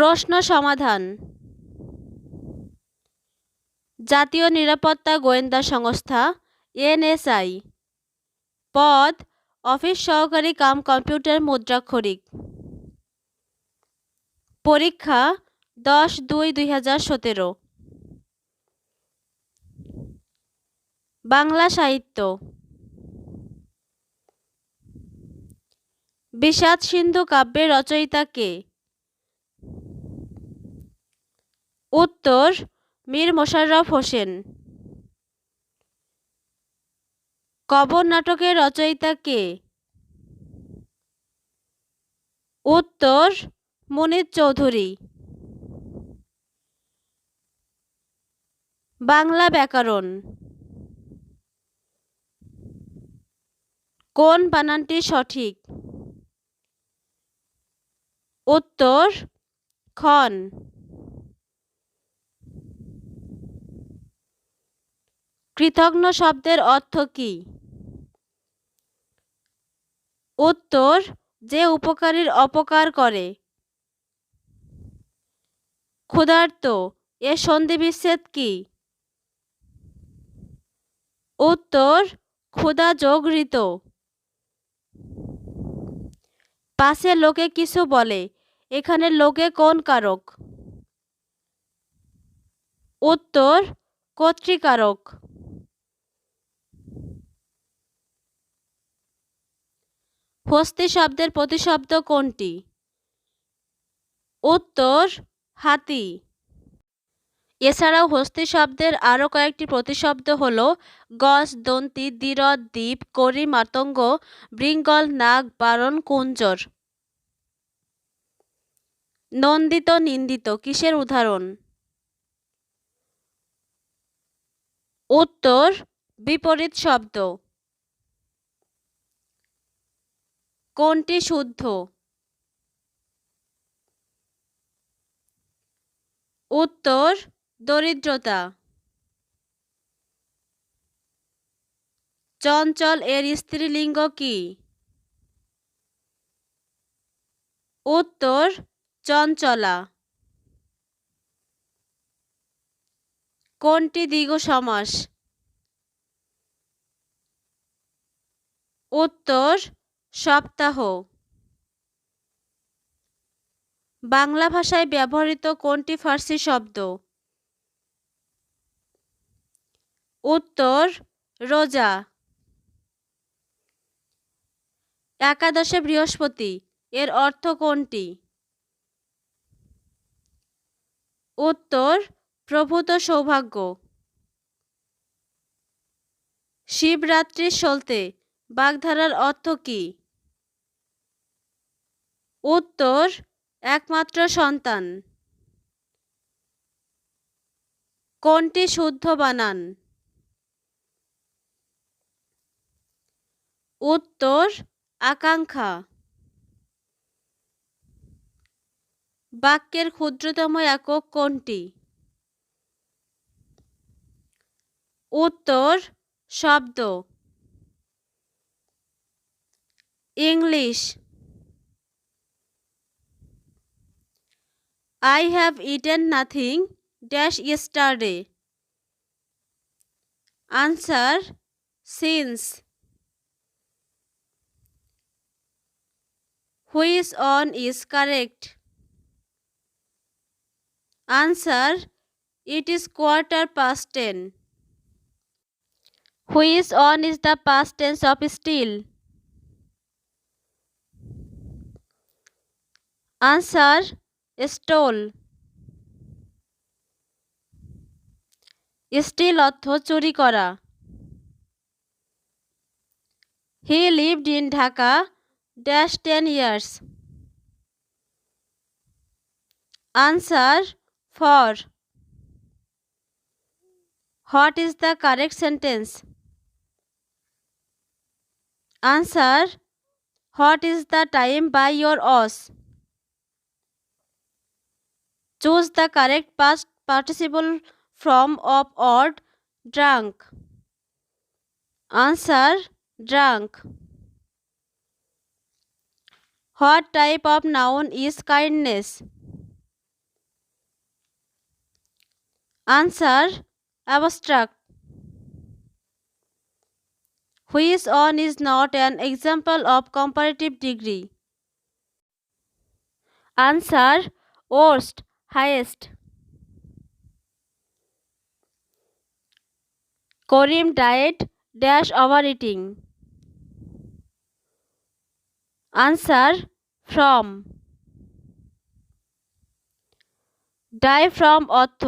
প্রশ্ন সমাধান। জাতীয় নিরাপত্তা গোয়েন্দা সংস্থা এনএসআই। পদ অফিস সহকারী কাম কম্পিউটার মুদ্রাক্ষরিক। পরীক্ষা 10-2-2017। বাংলা সাহিত্য। বিষাদ সিন্ধু কাব্যের রচয়িতা কে? উত্তর মীর মোশাররফ হোসেন। কবর নাটকের রচয়িতা কে? উত্তর মুনীর চৌধুরী। বাংলা ব্যাকরণ। কোন বানানটি সঠিক? উত্তর খন। কৃতঘ্ন শব্দের অর্থ কি? উত্তর যে উপকারীর অপকার করে। ক্ষুধার্ত এর সন্ধিবিচ্ছেদ কি? উত্তর ক্ষুধা যোগ ঋত। পাছে লোকে কিছু বলে, এখানে লোকে কোন কারক? উত্তর কর্তৃকারক। হস্তি শব্দের প্রতিশব্দ কোনটি? উত্তর হাতি। এছাড়াও হস্তি শব্দের আরও কয়েকটি প্রতিশব্দ হল গজ, দন্তি, দ্বিরথ, দ্বীপ, করি, মাতঙ্গ, বৃঙ্গল, নাগ, বারণ, কুঞ্জর। নন্দিত নিন্দিত কিসের উদাহরণ? উত্তর বিপরীত শব্দ। কোনটি শুদ্ধ? উত্তর দরিদ্রতা। চঞ্চল এর স্ত্রীলিঙ্গ কি? উত্তর চঞ্চলা। কোনটি দ্বিগু সমাস? উত্তর সপ্তাহ। বাংলা ভাষায় ব্যবহৃত কোনটি ফার্সি শব্দ? উত্তর রোজা। একাদশে বৃহস্পতি এর অর্থ কোনটি? উত্তর প্রভূত সৌভাগ্য। শিবরাত্রি সলতে বাগধারার অর্থ কি? উত্তর একমাত্র সন্তান। কোনটি শুদ্ধ বানান? উত্তর আকাঙ্ক্ষা। বাক্যের ক্ষুদ্রতম একক কোনটি? উত্তর শব্দ। English. I have eaten nothing dash yesterday. Answer since. Which one is correct? Answer it is 10:15. Which one is the past tense of still? Answer stole. Steal অর্থ চুরি করা। He lived in Dhaka dash 10 years. Answer for. What is the correct sentence? Answer what is the time by your watch? Choose the correct past participle form of word drunk. Answer drunk. What type of noun is kindness? Answer abstract. Which one is not an example of comparative degree? Answer worst, highest. Karim died dash over eating? Answer from. Die from অর্থ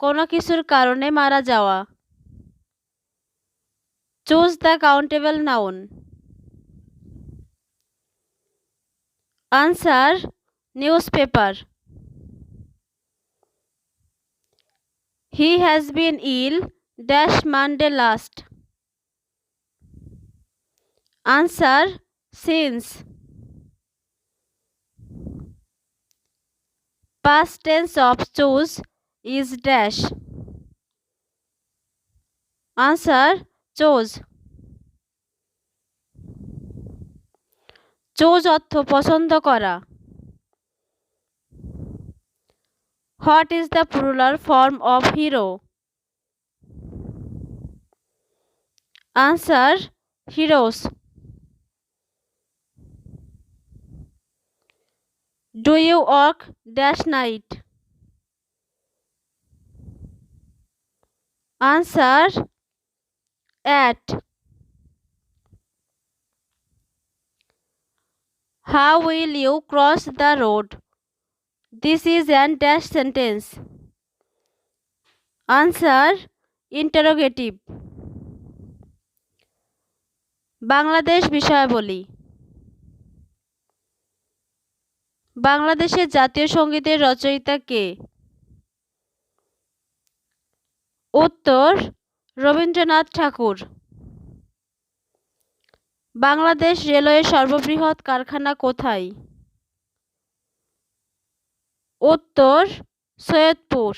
কোনো কিছুর কারণে মারা যাওয়া। Choose the countable noun. Answer newspaper. He has been ill dash Monday last? Answer since. Past tense of choose is dash? Answer chose. chose অর্থ পছন্দ করা। What is the plural form of hero? Answer heroes. Do you work dash night? Answer at. How will you cross the road? This is an dash sentence. Answer interrogative. Bangladesh বিষয়াবলী। বাংলাদেশের জাতীয় সঙ্গীতের রচয়িতা কে? উত্তর রবীন্দ্রনাথ ঠাকুর। বাংলাদেশ রেলওয়ের সর্ববৃহৎ কারখানা কোথায়? উত্তর সৈয়দপুর।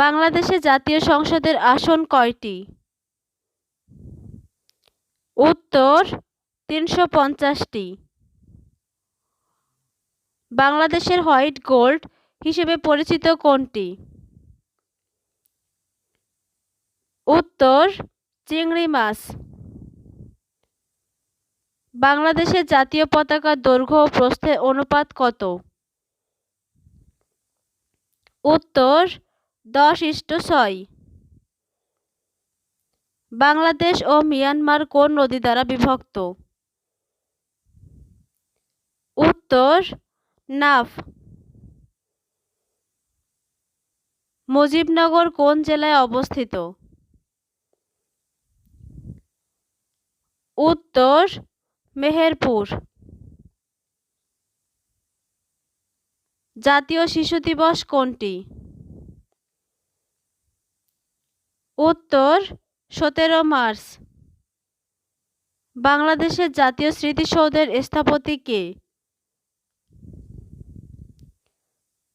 বাংলাদেশে জাতীয় সংসদের আসন কয়টি? উত্তর ৩৫০টি। বাংলাদেশের হোয়াইট গোল্ড হিসেবে পরিচিত কোনটি? উত্তর চিংড়ি মাছ। বাংলাদেশের জাতীয় পতাকার দৈর্ঘ্য ও প্রস্থের অনুপাত কত? উত্তর 10:6। বাংলাদেশ ও মিয়ানমার কোন নদী দ্বারা বিভক্ত? উত্তর নাফ। মুজিবনগর কোন জেলায় অবস্থিত? উত্তর মেহেরপুর। জাতীয় শিশু দিবস কোনটি? উত্তর 17 মার্চ। বাংলাদেশের জাতীয় স্মৃতিসৌধের স্থপতি কে?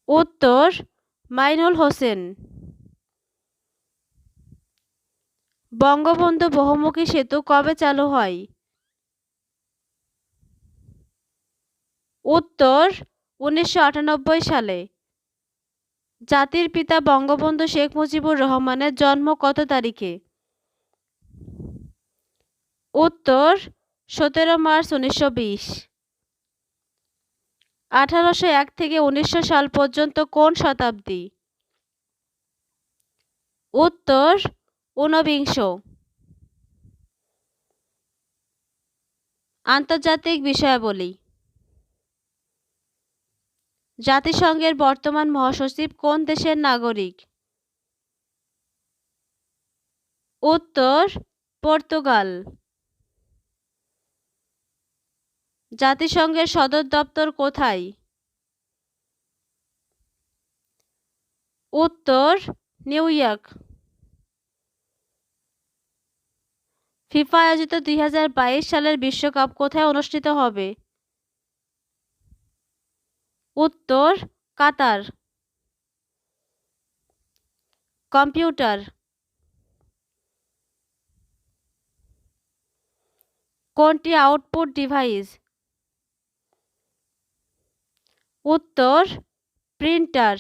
উত্তর মাইনুল হোসেন। বঙ্গবন্ধু বহুমুখী সেতু কবে চালু হয়? উত্তর 1998 সালে। জাতির পিতা বঙ্গবন্ধু শেখ মুজিবুর রহমানের জন্ম কত তারিখে? উত্তর 17 মার্চ 1920। 1801 থেকে 1900 সাল পর্যন্ত কোন শতাব্দী? উত্তর ঊনবিংশ। আন্তর্জাতিক বিষয়াবলী। জাতিসংঘের বর্তমান মহাসচিব কোন দেশের নাগরিক? উত্তর পর্তুগাল। জাতিসংঘের সদর দপ্তর কোথায়? উত্তর নিউ ইয়র্ক। ফিফা আয়োজিত 2022 সালের বিশ্বকাপ কোথায় অনুষ্ঠিত হবে? উত্তর কাতার। কম্পিউটার। কোনটি আউটপুট ডিভাইস? উত্তর প্রিন্টার।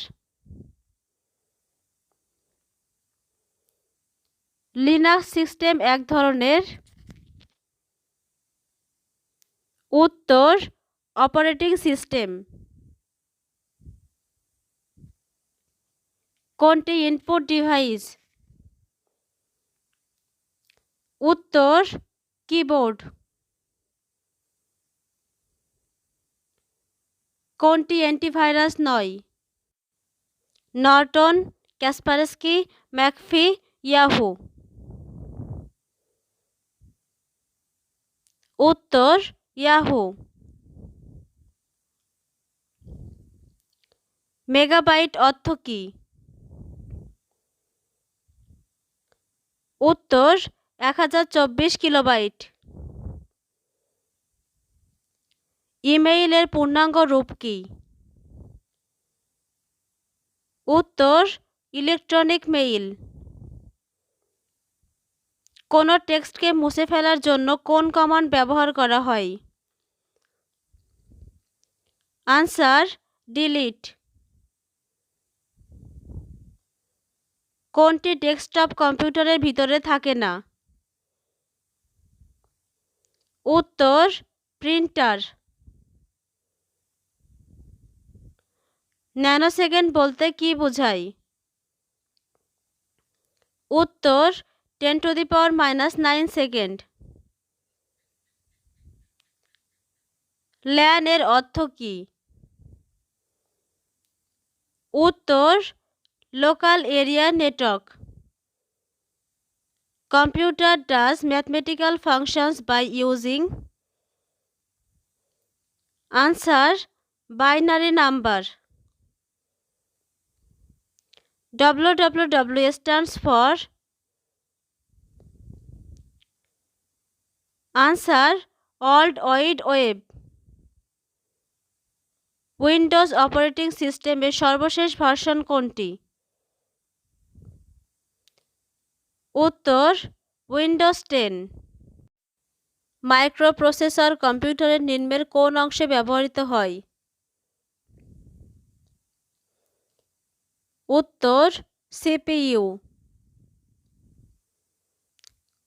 লিনাক্স সিস্টেম এক ধরনের। উত্তর অপারেটিং সিস্টেম। কোনটি ইনপুট ডিভাইস? উত্তর কিবোর্ড। কোনটি অ্যান্টিভাইরাস নয়? Norton, Kaspersky, McAfee, Yahoo. উত্তর ইয়াহু। মেগাবাইট অর্থ কী? উত্তর 1024 কিলোবাইট। ইমেইলের পূর্ণাঙ্গ রূপ কী? উত্তর ইলেকট্রনিক মেইল। কোনো টেক্সটকে মুছে ফেলার জন্য কোন কমান্ড ব্যবহার করা হয়? Answer delete. কোনটি ডেস্কটপ কম্পিউটারের ভিতরে থাকে না? উত্তর প্রিন্টার। ন্যানোসেকেন্ড বলতে কী বোঝায়? উত্তর 10⁻⁹ সেকেন্ড। ল্যান এর অর্থ কী? উত্তর local area network. Computer does mathematical functions by using? Answer binary number. www stands for? Answer world wide web. Windows operating সিস্টেমের সর্বশেষ ভার্সন কোনটি? উত্তর উইন্ডোজ 10। মাইক্রোপ্রসেসর কম্পিউটারের নিম্নের কোন অংশে ব্যবহৃত হয়? উত্তর সিপিইউ।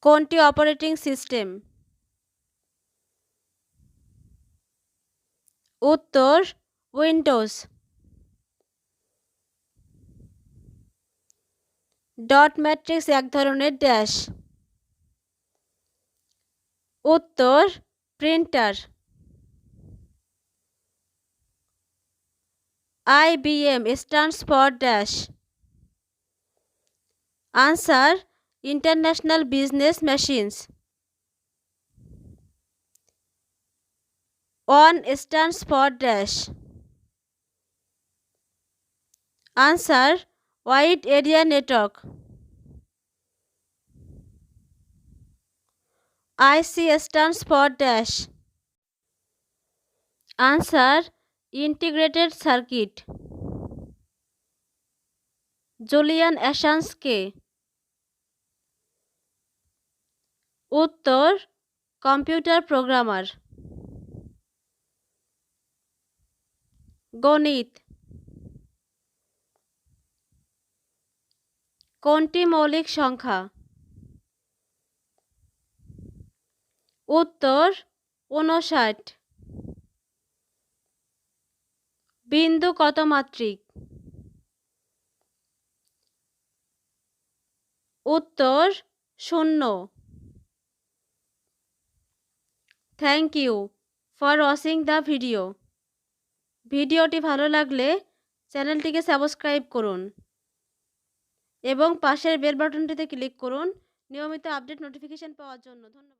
কোনটি অপারেটিং সিস্টেম? উত্তর উইন্ডোজ। ডট ম্যাট্রিক্স এক ধরনের ড্যাশ। উত্তর printer. IBM stands for dash. Answer international business machines. ON stands for dash. Answer wide area network. IC stands for dash. Answer integrated circuit. Julian Assange কে? উত্তর computer programmer. গণিত। কোনটি মৌলিক সংখ্যা? উত্তর 59। বিন্দু কত মাত্রিক? উত্তর 0। Thank you for watching the video. ভিডিওটি ভালো লাগলে চ্যানেলটিকে সাবস্ক্রাইব করুন এবং পাশের বেল বাটনটিতে ক্লিক করুন নিয়মিত আপডেট নোটিফিকেশন পাওয়ার জন্য। ধন্যবাদ।